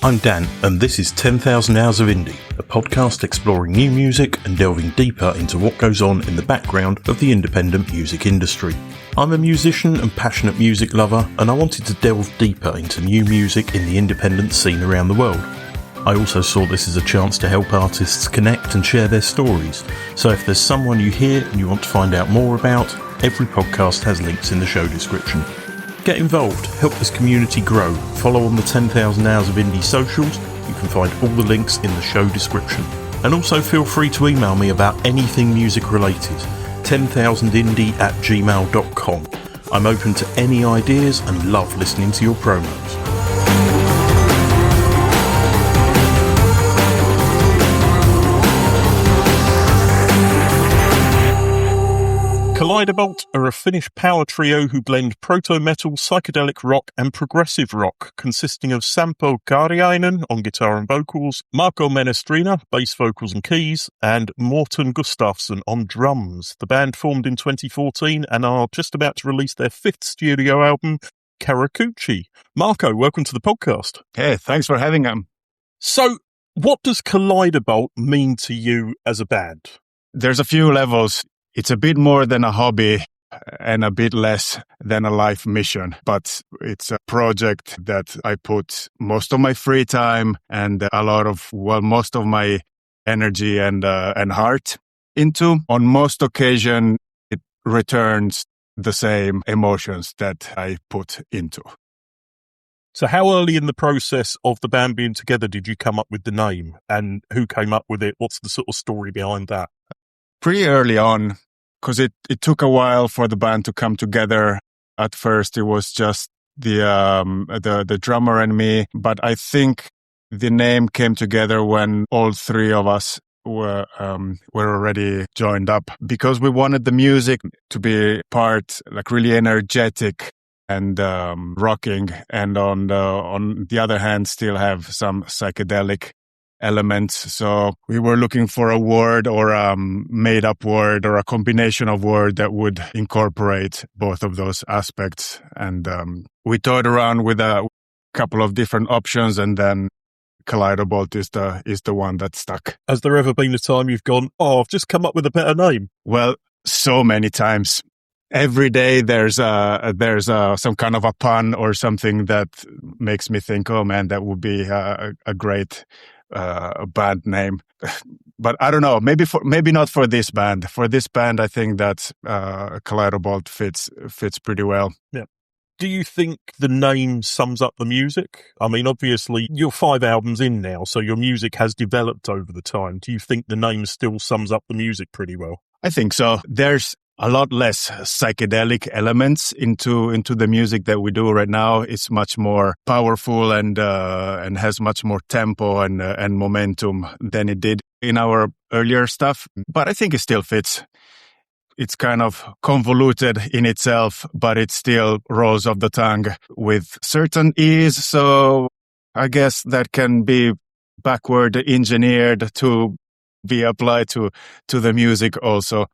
I'm Dan, and this is 10,000 Hours of Indie, a podcast exploring new music and delving deeper into what goes on in the background of the independent music industry. I'm a musician and passionate music lover, and I wanted to delve deeper into new music in the independent scene around the world. I also saw this as a chance to help artists connect and share their stories, so if there's someone you hear and you want to find out more about, every podcast has links in the show description. Get involved, help this community grow, follow on the 10,000 Hours of Indie socials, you can find all the links in the show description. And also feel free to email me about anything music related, 10,000indie@gmail.com. I'm open to any ideas and love listening to your promos. Kaleidobolt are a Finnish power trio who blend proto-metal, psychedelic rock and progressive rock, consisting of Sampo Kääriäinen on guitar and vocals, Menestrina, bass vocals and keys, and Mårten Gustafsson on drums. The band formed in 2014 and are just about to release their fifth studio album, Karakuchi. Marco, welcome to the podcast. Hey, thanks for having me. So, what does Kaleidobolt mean to you as a band? There's a few levels. It's a bit more than a hobby and a bit less than a life mission, but it's a project that I put most of my free time and most of my energy and heart into. On most occasions, it returns the same emotions that I put into. So how early in the process of the band being together did you come up with the name, and who came up with it? What's the sort of story behind that? Pretty early on, because it took a while for the band to come together. At first, it was just the drummer and me, but I think the name came together when all three of us were already joined up, because we wanted the music to be part, like, really energetic and rocking, and on the other hand, still have some psychedelic elements. So we were looking for a word or a made-up word or a combination of words that would incorporate both of those aspects. And we toyed around with a couple of different options, and then Kaleidobolt is the one that stuck. Has there ever been a time you've gone, I've just come up with a better name? Well, so many times. Every day there's some kind of a pun or something that makes me think, oh man, that would be a great band name. But I don't know, maybe not for this band. For this band, I think that Kaleidobolt fits pretty well. Yeah. Do you think the name sums up the music? I mean, obviously, you're 5 albums in now, so your music has developed over the time. Do you think the name still sums up the music pretty well? I think so. There's a lot less psychedelic elements into the music that we do right now. It's much more powerful and has much more tempo and momentum than it did in our earlier stuff. But I think it still fits. It's kind of convoluted in itself, but it still rolls off the tongue with certain ease. So I guess that can be backward engineered to be applied to the music also.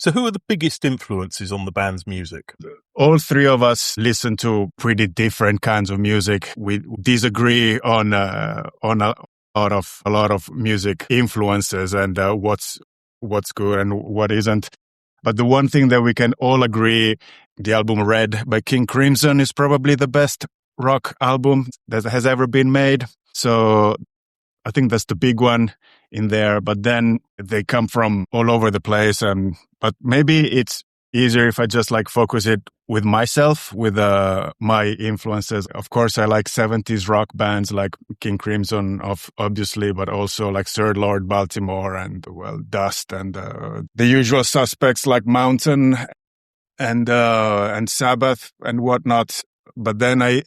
So who are the biggest influences on the band's music? All three of us listen to pretty different kinds of music. We disagree on a lot of music influences and what's good and what isn't. But the one thing that we can all agree, the album Red by King Crimson is probably the best rock album that has ever been made. So I think that's the big one in there, but then they come from all over the place. But maybe it's easier if I just focus it with myself, with my influences. Of course, I like 70s rock bands like King Crimson, obviously, but also like Third Lord Baltimore and Dust and the usual suspects like Mountain and Sabbath and whatnot. But then I,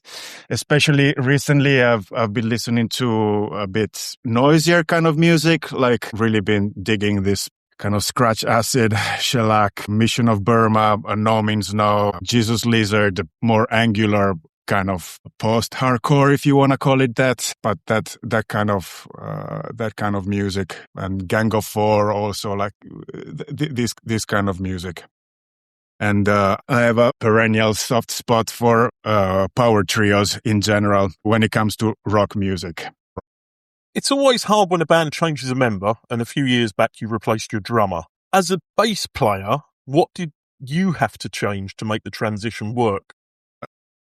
especially recently, I've been listening to a bit noisier kind of music, like really been digging this kind of Scratch Acid, Shellac, Mission of Burma, No Means No, Jesus Lizard, more angular kind of post-hardcore, if you want to call it that. But that kind of music, and Gang of Four also, like this kind of music. And I have a perennial soft spot for power trios in general when it comes to rock music. It's always hard when a band changes a member, and a few years back you replaced your drummer. As a bass player, what did you have to change to make the transition work?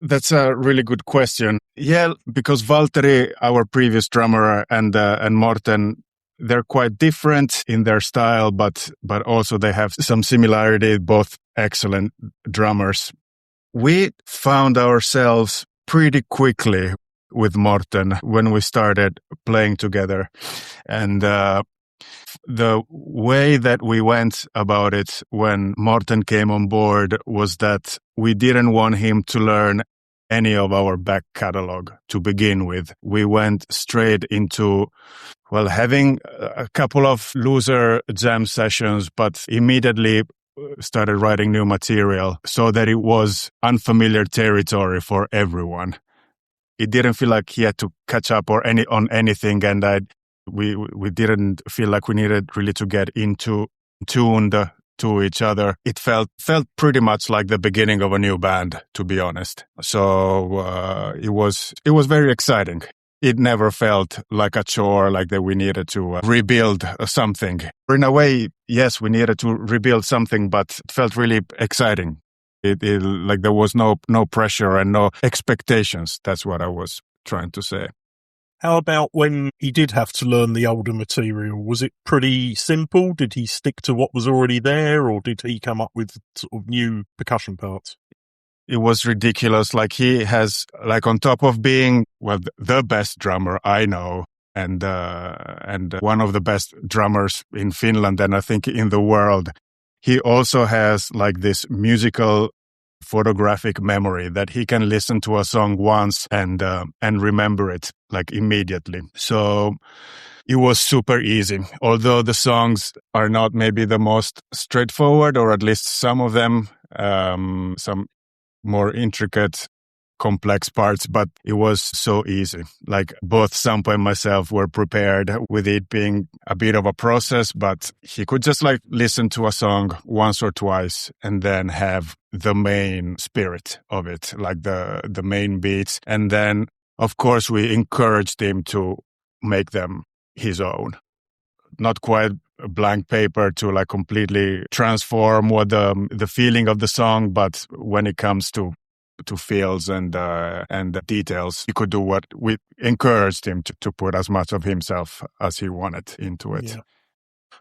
That's a really good question. Yeah, because Valtteri, our previous drummer, and Mårten, they're quite different in their style, but also they have some similarity, both excellent drummers. We found ourselves pretty quickly with Mårten when we started playing together. And the way that we went about it when Mårten came on board was that we didn't want him to learn any of our back catalog to begin with. We went straight into, having a couple of looser jam sessions, but immediately started writing new material so that it was unfamiliar territory for everyone. It didn't feel like he had to catch up on anything, and we didn't feel like we needed really to get tuned to each other. It felt pretty much like the beginning of a new band, to be honest. So it was very exciting. It never felt like a chore, like that we needed to rebuild something. In a way, yes, we needed to rebuild something, but it felt really exciting. It like there was no pressure and no expectations. That's what I was trying to say. How about when he did have to learn the older material? Was it pretty simple? Did he stick to what was already there, or did he come up with sort of new percussion parts? It was ridiculous. Like, he has, like, on top of being, the best drummer I know, and one of the best drummers in Finland and I think in the world, he also has like this musical photographic memory that he can listen to a song once and remember it like immediately. So it was super easy. Although the songs are not maybe the most straightforward, or at least some of them, some more intricate, complex parts, but it was so easy. Like, both Sampo and myself were prepared with it being a bit of a process, but he could just like listen to a song once or twice and then have the main spirit of it, like the main beats. And then, of course, we encouraged him to make them his own. Not quite a blank paper to like completely transform what the feeling of the song, but when it comes to feels and details, he could do what we encouraged him to put as much of himself as he wanted into it. Yeah.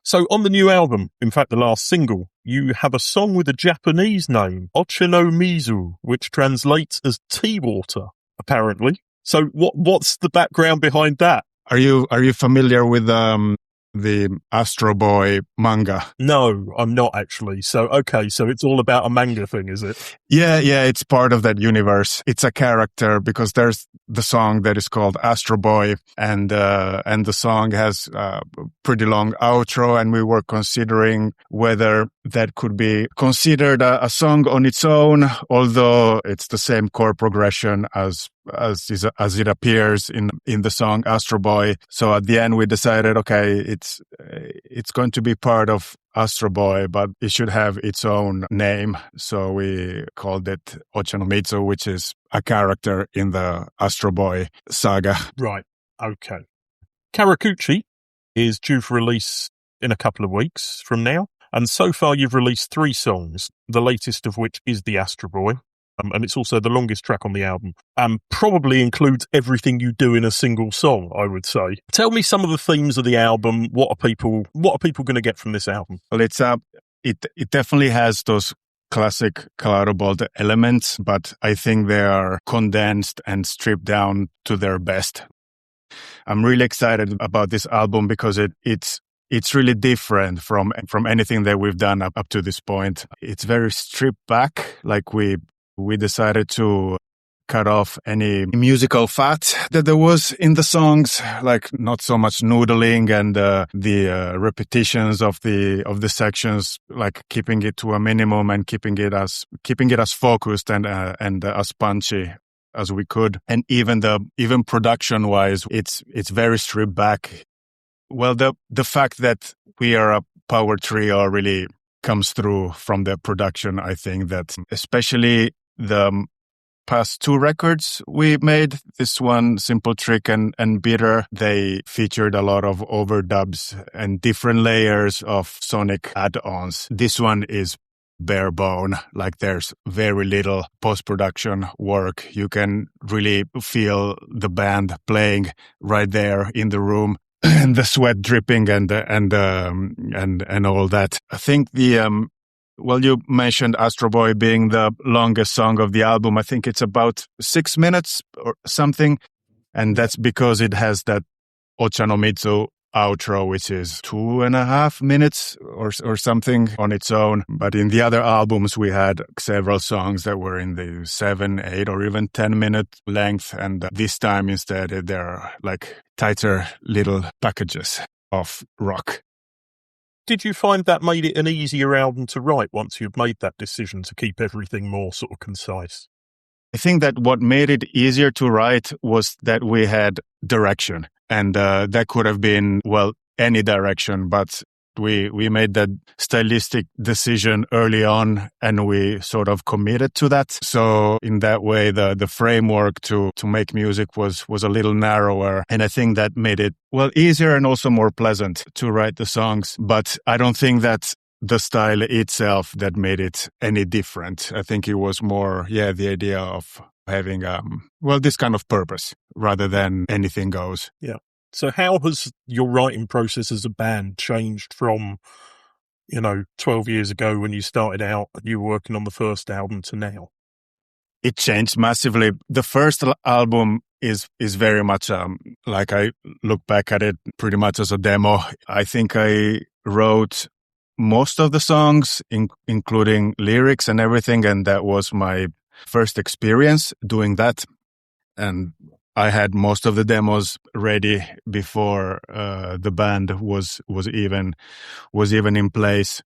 So on the new album, in fact the last single, you have a song with a Japanese name, Ochino Mizu, which translates as tea water, apparently. So what's the background behind that? Are you familiar with the Astro Boy manga? No, I'm not actually. So, okay, so it's all about a manga thing, is it? Yeah, it's part of that universe. It's a character because there's the song that is called Astro Boy, and the song has a pretty long outro, and we were considering whether that could be considered a song on its own, although it's the same chord progression as it appears in the song Astro Boy. So at the end we decided, okay, it's going to be part of Astro Boy, but it should have its own name. So we called it Ochanomizu, which is a character in the Astro Boy saga. Right. Okay. Karakuchi is due for release in a couple of weeks from now. And so far you've released 3 songs, the latest of which is the Astro Boy. And it's also the longest track on the album, and probably includes everything you do in a single song, I would say. Tell me some of the themes of the album. What are people going to get from this album? Well, it definitely has those classic Kaleidobolt elements, but I think they are condensed and stripped down to their best. I'm really excited about this album because it's really different from anything that we've done up to this point. It's very stripped back, like we decided to cut off any musical fat that there was in the songs, like not so much noodling and the repetitions of the sections, like keeping it to a minimum and keeping it as focused and as punchy as we could. And even production wise, it's very stripped back. Well, the fact that we are a power trio really comes through from the production. I think that especially the past two records we made, this one, Simple Trick and Bitter, they featured a lot of overdubs and different layers of sonic add-ons. This one is bare bone, like there's very little post-production work. You can really feel the band playing right there in the room and the sweat dripping and all that. I think the well, you mentioned Astro Boy being the longest song of the album. I think it's about 6 minutes or something. And that's because it has that Ochanomizu outro, which is 2.5 minutes or something on its own. But in the other albums, we had several songs that were in the 7, 8, or even 10-minute length. And this time instead, they're like tighter little packages of rock. Did you find that made it an easier album to write once you've made that decision to keep everything more sort of concise? I think that what made it easier to write was that we had direction. And that could have been, well, any direction, but we made that stylistic decision early on and we sort of committed to that. So in that way, the framework to make music was a little narrower. And I think that made it, well, easier and also more pleasant to write the songs. But I don't think that the style itself that made it any different. I think it was more, the idea of having, this kind of purpose rather than anything goes. Yeah. So how has your writing process as a band changed from, 12 years ago when you started out and you were working on the first album to now? It changed massively. The first album is very much like I look back at it pretty much as a demo. I think I wrote most of the songs, including lyrics and everything, and that was my first experience doing that. And I had most of the demos ready before the band was even in place.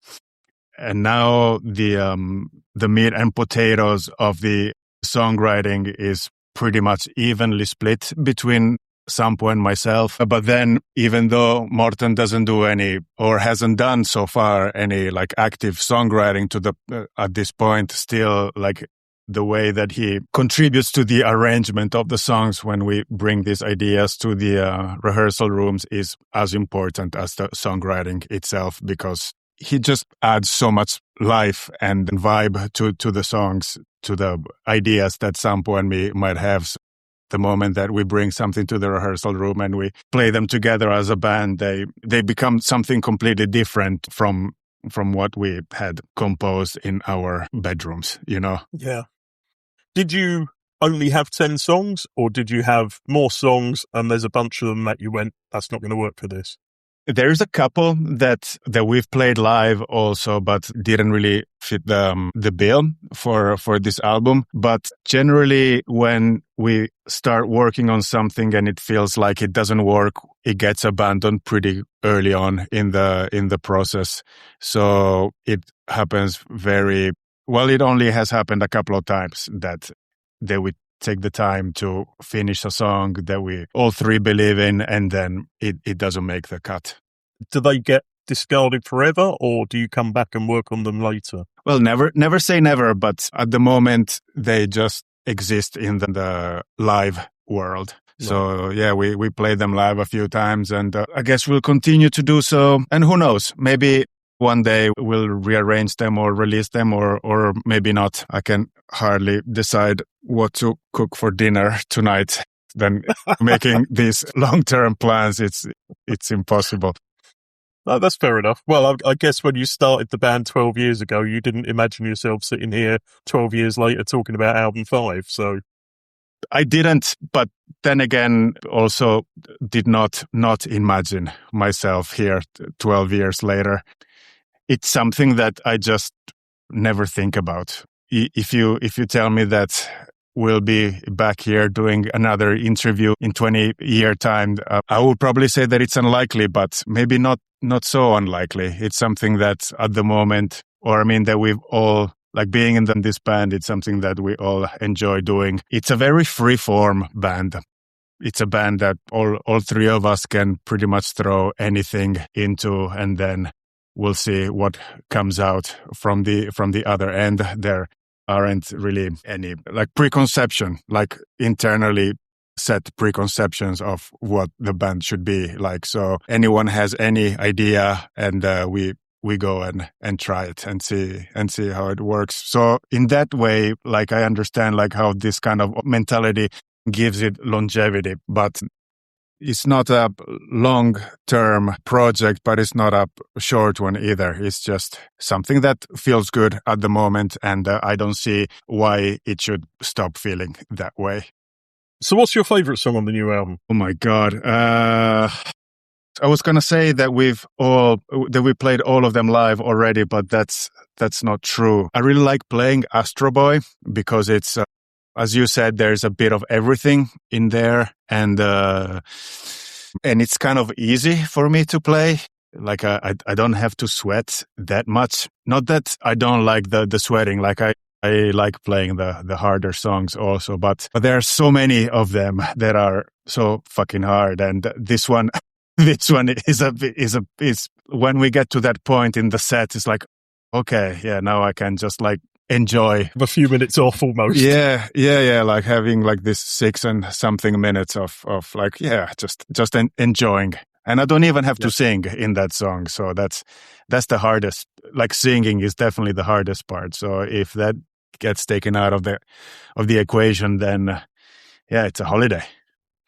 And now the meat and potatoes of the songwriting is pretty much evenly split between Sampo and myself. But then, even though Mårten doesn't do any or hasn't done so far any like active songwriting at this point, still like the way that he contributes to the arrangement of the songs when we bring these ideas to the rehearsal rooms is as important as the songwriting itself, because he just adds so much life and vibe to the songs, to the ideas that Sampo and me might have. So the moment that we bring something to the rehearsal room and we play them together as a band, they become something completely different from what we had composed in our bedrooms, Yeah. Did you only have 10 songs, or did you have more songs and there's a bunch of them that you went, that's not going to work for this? There's a couple that we've played live also, but didn't really fit the bill for this album. But generally, when we start working on something and it feels like it doesn't work, it gets abandoned pretty early on in the process. So it happens it only has happened a couple of times that we take the time to finish a song that we all three believe in, and then it doesn't make the cut. Do they get discarded forever, or do you come back and work on them later? Well, never say never, but at the moment they just exist in the live world. Right. So we played them live a few times, and I guess we'll continue to do so. And who knows, maybe one day we'll rearrange them or release them, or maybe not. I can hardly decide what to cook for dinner tonight. Then making these long-term plans, it's impossible. No, that's fair enough. Well, I guess when you started the band 12 years ago, you didn't imagine yourself sitting here 12 years later talking about album 5, so... I didn't, but then again, also did not imagine myself here 12 years later. It's something that I just never think about. If you tell me that we'll be back here doing another interview in 20-year time, I would probably say that it's unlikely, but maybe not so unlikely. It's something that at the moment, that we've all, like being in this band, it's something that we all enjoy doing. It's a very free-form band. It's a band that all three of us can pretty much throw anything into, and then we'll see what comes out from the other end. There aren't really any like preconception, like internally set preconceptions of what the band should be like. So anyone has any idea, and we go and try it and see how it works. So in that way, like I understand like how this kind of mentality gives it longevity, but it's not a long-term project, but it's not a short one either. It's just something that feels good at the moment, and I don't see why it should stop feeling that way. So what's your favorite song on the new album? Oh my God. I was going to say that we played all of them live already, but that's not true. I really like playing Astro Boy because it's, as you said, there's a bit of everything in there, and it's kind of easy for me to play. Like I don't have to sweat that much. Not that I don't like the sweating. Like I like playing the harder songs also, but there are so many of them that are so fucking hard, and this one is when we get to that point in the set, it's like, okay, yeah, now I can just like enjoy a few minutes off almost. Yeah. Like having like this 6 and something minutes of like, yeah, just enjoying. And I don't even have to sing in that song. So that's the hardest. Like singing is definitely the hardest part. So if that gets taken out of the equation, then yeah, it's a holiday.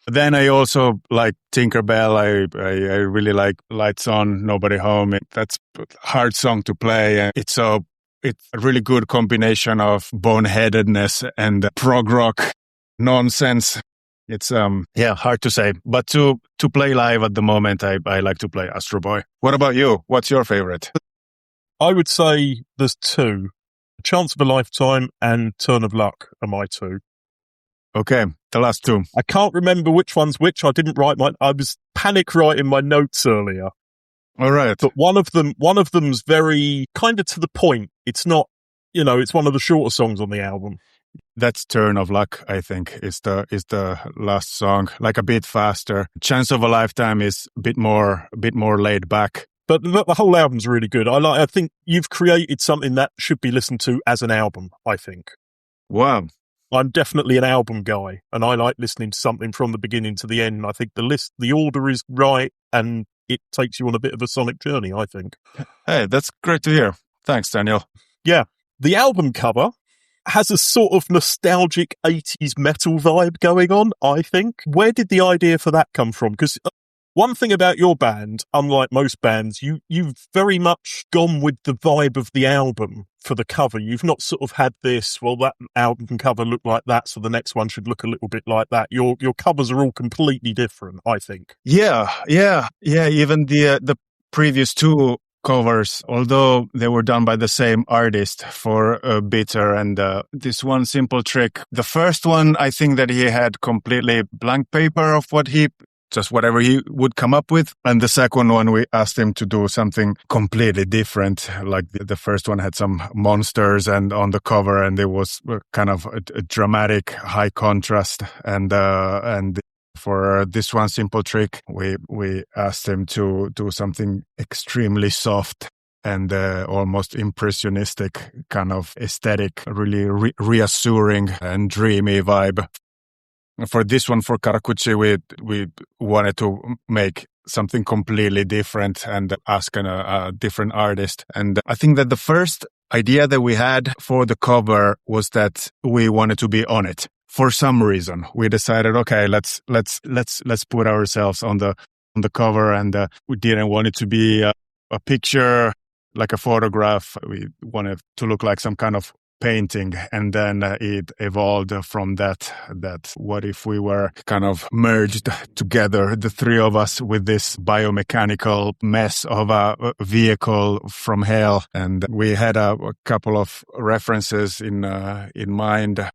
Then I also like Tinkerbell. I really like Lights On, Nobody Home. That's a hard song to play. And it's a really good combination of boneheadedness and prog rock nonsense. It's hard to say. But to play live at the moment, I like to play Astro Boy. What about you? What's your favorite? I would say there's two. Chance of a Lifetime and Turn of Luck are my two. Okay, the last two. I can't remember which one's which. I didn't write I was panic writing my notes earlier. All right. But one of them's very kind of to the point. It's not, it's one of the shorter songs on the album. That's Turn of Luck, I think, is the last song, like a bit faster. Chance of a Lifetime is a bit more laid back. But the whole album's really good. I think you've created something that should be listened to as an album, I think. Wow. I'm definitely an album guy, and I like listening to something from the beginning to the end. I think the order is right, and it takes you on a bit of a sonic journey, I think. Hey, that's great to hear. Thanks, Daniel. Yeah. The album cover has a sort of nostalgic 80s metal vibe going on, I think. Where did the idea for that come from? Because one thing about your band, unlike most bands, you've very much gone with the vibe of the album for the cover. You've not sort of had this, well, that album cover looked like that, so the next one should look a little bit like that. Your covers are all completely different, I think. Yeah. Even the previous two covers, although they were done by the same artist for Bitter and this one Simple Trick. The first one, I think that he had completely blank paper of just whatever he would come up with. And the second one, we asked him to do something completely different. Like the first one had some monsters and on the cover, and it was kind of a dramatic high contrast. And for this one, Simple Trick, we asked him to do something extremely soft and almost impressionistic kind of aesthetic, really reassuring and dreamy vibe. For this one, for Karakuchi, we wanted to make something completely different and ask a different artist. And I think that the first idea that we had for the cover was that we wanted to be on it. For some reason, we decided, okay, let's put ourselves on the cover, and we didn't want it to be a picture like a photograph. We wanted to look like some kind of painting, and then it evolved from that what if we were kind of merged together, the three of us, with this biomechanical mess of a vehicle from hell. And we had a couple of references in mind.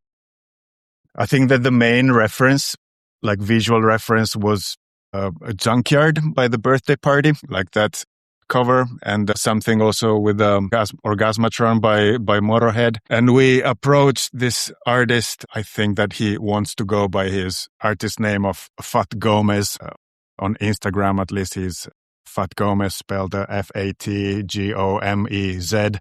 I think that the main reference, like visual reference, was a Junkyard by The Birthday Party, like that cover, and something also with Orgasmatron by Motorhead. And we approached this artist. I think that he wants to go by his artist name of Fat Gomez. On Instagram, at least, he's Fat Gomez, spelled Fatgomez,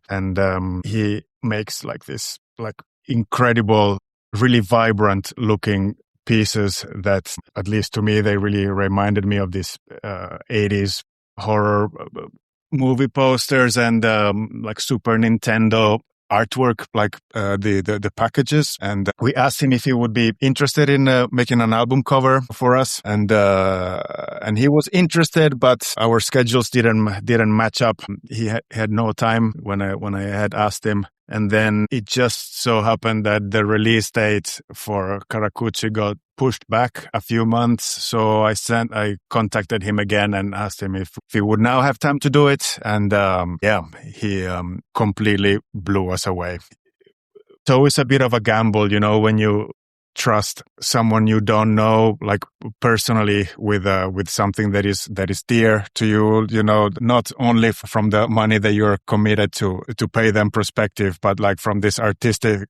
and he makes like this like incredible, really vibrant looking pieces that, at least to me, they really reminded me of these 80s horror movie posters and like Super Nintendo artwork, like the packages. And we asked him if he would be interested in making an album cover for us, and he was interested, but our schedules didn't match up. He had no time when I had asked him. And then it just so happened that the release date for Karakuchi got pushed back a few months. So I contacted him again and asked him if he would now have time to do it. And he completely blew us away. It's always a bit of a gamble, when you trust someone you don't know, like personally, with something that is dear to you, not only from the money that you're committed to pay them perspective, but like from this artistic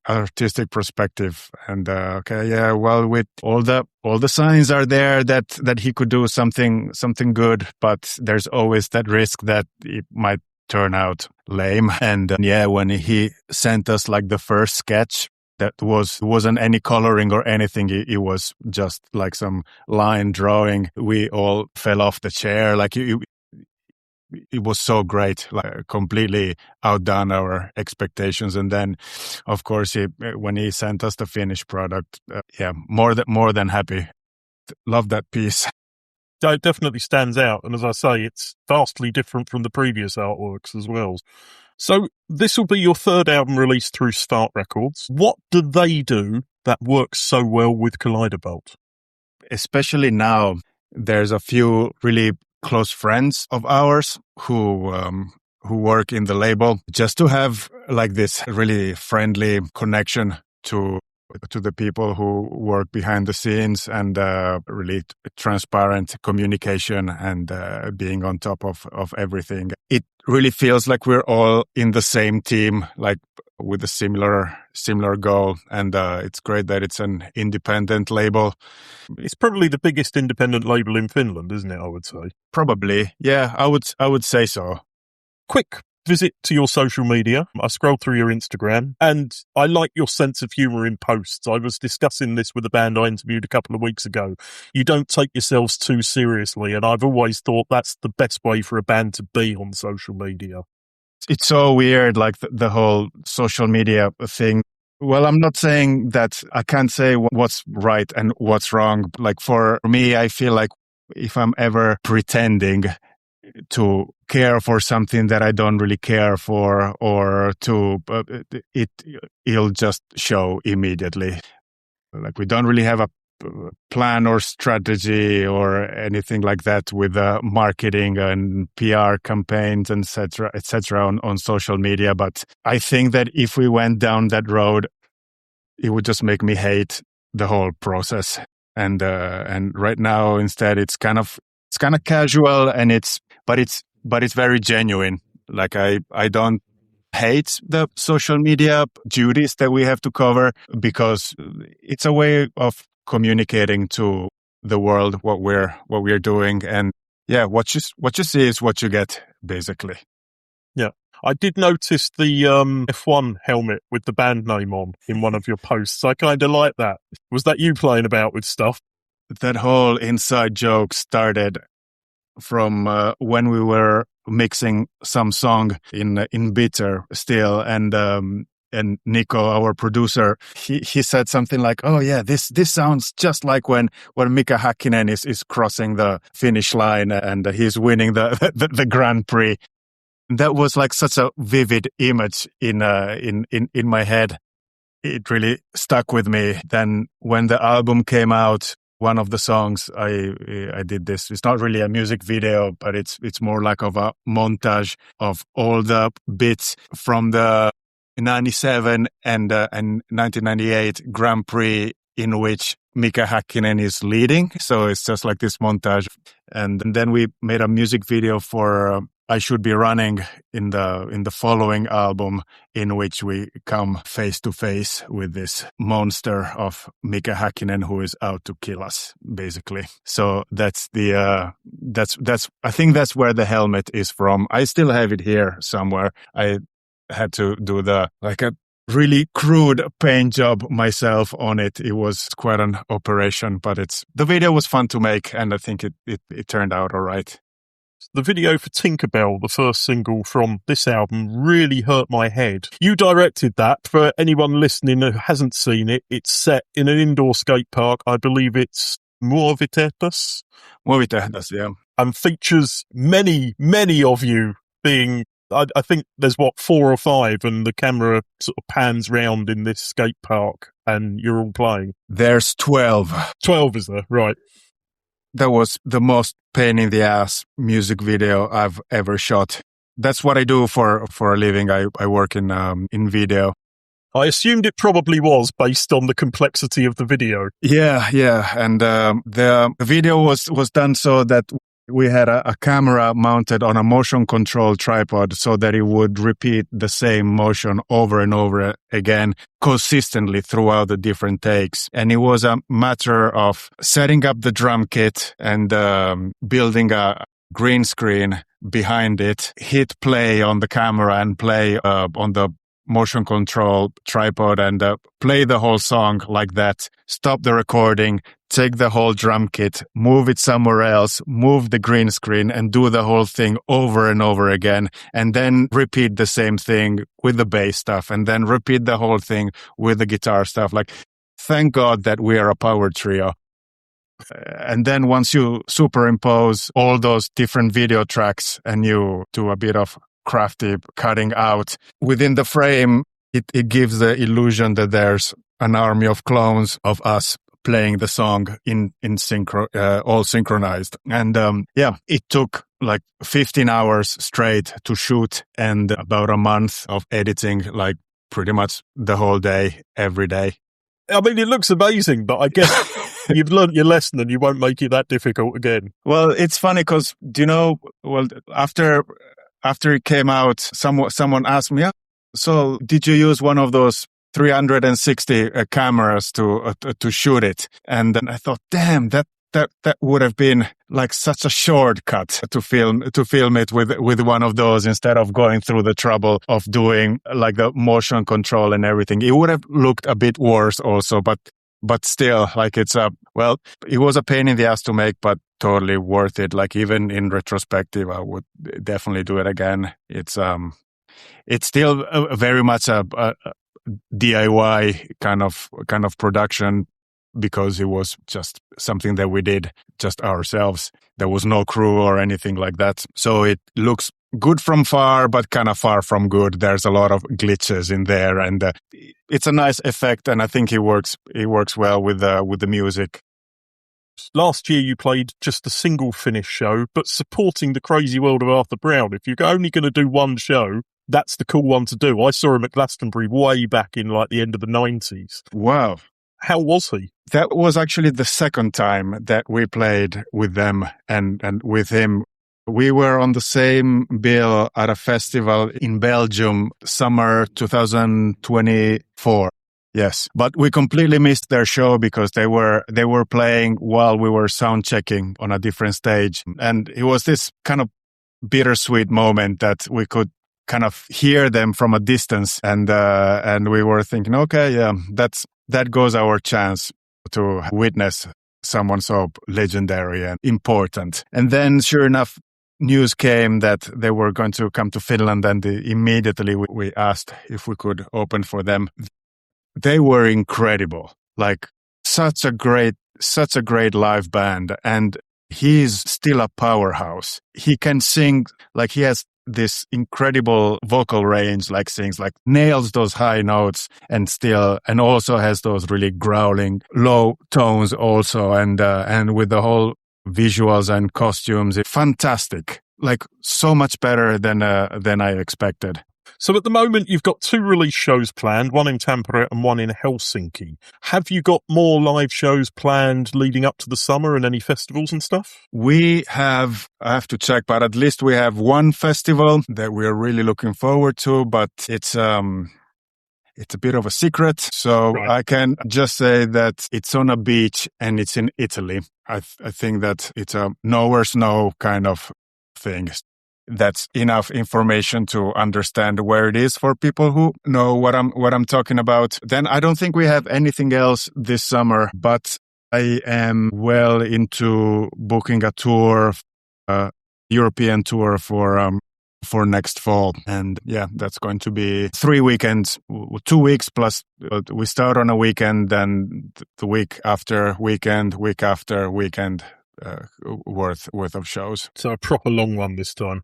perspective. And with all the signs are there that he could do something good, but there's always that risk that it might turn out lame. And when he sent us like the first sketch, that wasn't any coloring or anything. It was just like some line drawing. We all fell off the chair. Like it was so great, like completely outdone our expectations. And then, of course, when he sent us the finished product, more than happy. Love that piece. It definitely stands out. And as I say, it's vastly different from the previous artworks as well. So this will be your third album released through Start Records. What do they do that works so well with Kaleidobolt? Especially now, there's a few really close friends of ours who work in the label, just to have like this really friendly connection to the people who work behind the scenes, and really transparent communication and being on top of everything. It really feels like we're all in the same team, like with a similar goal. And it's great that it's an independent label. It's probably the biggest independent label in Finland, isn't it, I would say? Probably. Yeah, I would say so. Quick visit to your social media. I scrolled through your Instagram and I like your sense of humour in posts. I was discussing this with a band I interviewed a couple of weeks ago. You don't take yourselves too seriously, and I've always thought that's the best way for a band to be on social media. It's so weird, like the whole social media thing. Well, I'm not saying that I can't say what's right and what's wrong. Like for me, I feel like if I'm ever pretending to care for something that I don't really care for, or it'll just show immediately. Like we don't really have a plan or strategy or anything like that with marketing and PR campaigns, and etc. on social media. But I think that if we went down that road, it would just make me hate the whole process. And right now, instead, it's kind of casual, and but it's very genuine. Like I don't hate the social media duties that we have to cover, because it's a way of communicating to the world what we're doing. And what you see is what you get, basically. Yeah. I did notice the F1 helmet with the band name on in one of your posts. I kind of like that. Was that you playing about with stuff? That whole inside joke started from when we were mixing some song in Bitter still, and Nico, our producer, he said something like, "Oh yeah, this sounds just like when Mika Häkkinen is crossing the finish line and he's winning the Grand Prix." That was like such a vivid image in my head. It really stuck with me. Then when the album came out, one of the songs I did this. It's not really a music video, but it's more like of a montage of all the bits from the 97 and 1998 Grand Prix in which Mika Häkkinen is leading. So it's just like this montage. And then we made a music video for I should be running in the following album, in which we come face to face with this monster of Mika Häkkinen who is out to kill us, basically. So that's I think that's where the helmet is from. I still have it here somewhere. I had to do a really crude paint job myself on it. It was quite an operation, but the video was fun to make, and I think it turned out all right. The video for Tinkerbell, the first single from this album, really hurt my head. You directed that. For anyone listening who hasn't seen it, it's set in an indoor skate park. I believe it's Muovitehdasta, yeah. And features many, many of you being... I think there's 4 or 5, and the camera sort of pans round in this skate park, and you're all playing. There's 12. 12, is there? Right. That was the most pain in the ass music video I've ever shot. That's what I do for a living. I work in video. I assumed it probably was based on the complexity of the video. Yeah. And the video was done so that we had a camera mounted on a motion control tripod so that it would repeat the same motion over and over again consistently throughout the different takes. And it was a matter of setting up the drum kit and building a green screen behind it, hit play on the camera and play on the motion control tripod and play the whole song like that, stop the recording, take the whole drum kit, move it somewhere else, move the green screen and do the whole thing over and over again, and then repeat the same thing with the bass stuff, and then repeat the whole thing with the guitar stuff. Like, thank God that we are a power trio. And then once you superimpose all those different video tracks and you do a bit of crafty cutting out within the frame, it gives the illusion that there's an army of clones of us playing the song in synchro, all synchronized. And it took like 15 hours straight to shoot and about a month of editing, like pretty much the whole day, every day. I mean, it looks amazing, but I guess you've learned your lesson and you won't make it that difficult again. Well, it's funny because, after it came out, someone asked me, so did you use one of those 360 cameras to shoot it? And then I thought, damn, that would have been like such a shortcut to film it with one of those instead of going through the trouble of doing like the motion control and everything. It would have looked a bit worse also, but still, like it was a pain in the ass to make, but totally worth it. Like even in retrospective, I would definitely do it again. It's still very much a DIY kind of production, because it was just something that we did just ourselves. There was no crew or anything like that. So it looks good from far, but kind of far from good. There's a lot of glitches in there, and it's a nice effect, and I think it works well with the music. Last year you played just a single Finnish show, but supporting the crazy world of Arthur Brown. If you're only going to do one show, that's the cool one to do. I saw him at Glastonbury way back in like the end of the 90s. Wow. How was he? That was actually the second time that we played with them and with him. We were on the same bill at a festival in Belgium, summer 2024. Yes, but we completely missed their show because they were playing while we were sound checking on a different stage. And it was this kind of bittersweet moment that we could kind of hear them from a distance, and we were thinking, okay, yeah, that goes our chance to witness someone so legendary and important. And then, sure enough, news came that they were going to come to Finland, and immediately we asked if we could open for them. They were incredible, like such a great live band, and he's still a powerhouse. He can sing, like he has this incredible vocal range, like sings, like nails those high notes and also has those really growling low tones also, and with the whole visuals and costumes, it's fantastic, like so much better than I expected. So at the moment, you've got 2 release shows planned, one in Tampere and one in Helsinki. Have you got more live shows planned leading up to the summer and any festivals and stuff? We have, I have to check, but at least we have one festival that we're really looking forward to, but it's a bit of a secret. So Right. I can just say that it's on a beach and it's in Italy. I think that it's a nowhere snow kind of thing. That's enough information to understand where it is for people who know what I'm talking about. Then I don't think we have anything else this summer, but I am well into booking a tour, European tour for next fall. And yeah, that's going to be 3 weekends, 2 weeks plus we start on a weekend, then the week after weekend, worth of shows. So a proper long one this time.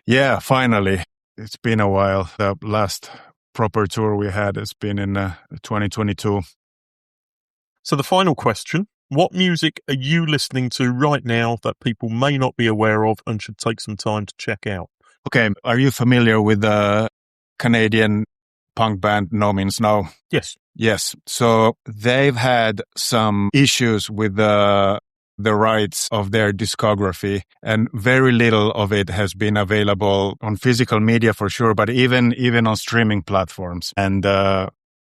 Yeah, finally. It's been a while. The last proper tour we had has been in 2022. So the final question, what music are you listening to right now that people may not be aware of and should take some time to check out? Okay, are you familiar with the Canadian punk band No Means No? Yes. Yes. So they've had some issues with the rights of their discography, and very little of it has been available on physical media for sure, but even on streaming platforms. And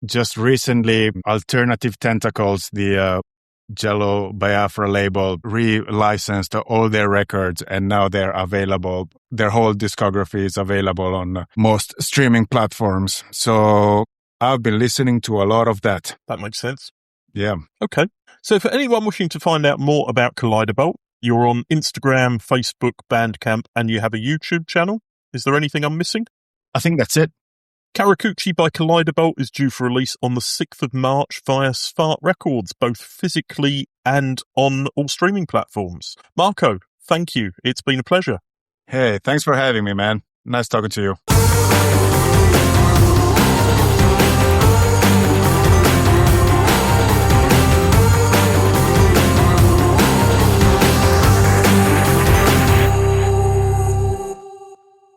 just recently, Alternative Tentacles, the Jello Biafra label, re-licensed all their records, and now they're available. Their whole discography is available on most streaming platforms. So I've been listening to a lot of that. That makes sense. Yeah. Okay. So for anyone wishing to find out more about Kaleidobolt, you're on Instagram, Facebook, Bandcamp, and you have a YouTube channel. Is there anything I'm missing? I think that's it. Karakuchi by Kaleidobolt is due for release on the 6th of March via Svart Records, both physically and on all streaming platforms. Marco, thank you. It's been a pleasure. Hey, thanks for having me, man. Nice talking to you.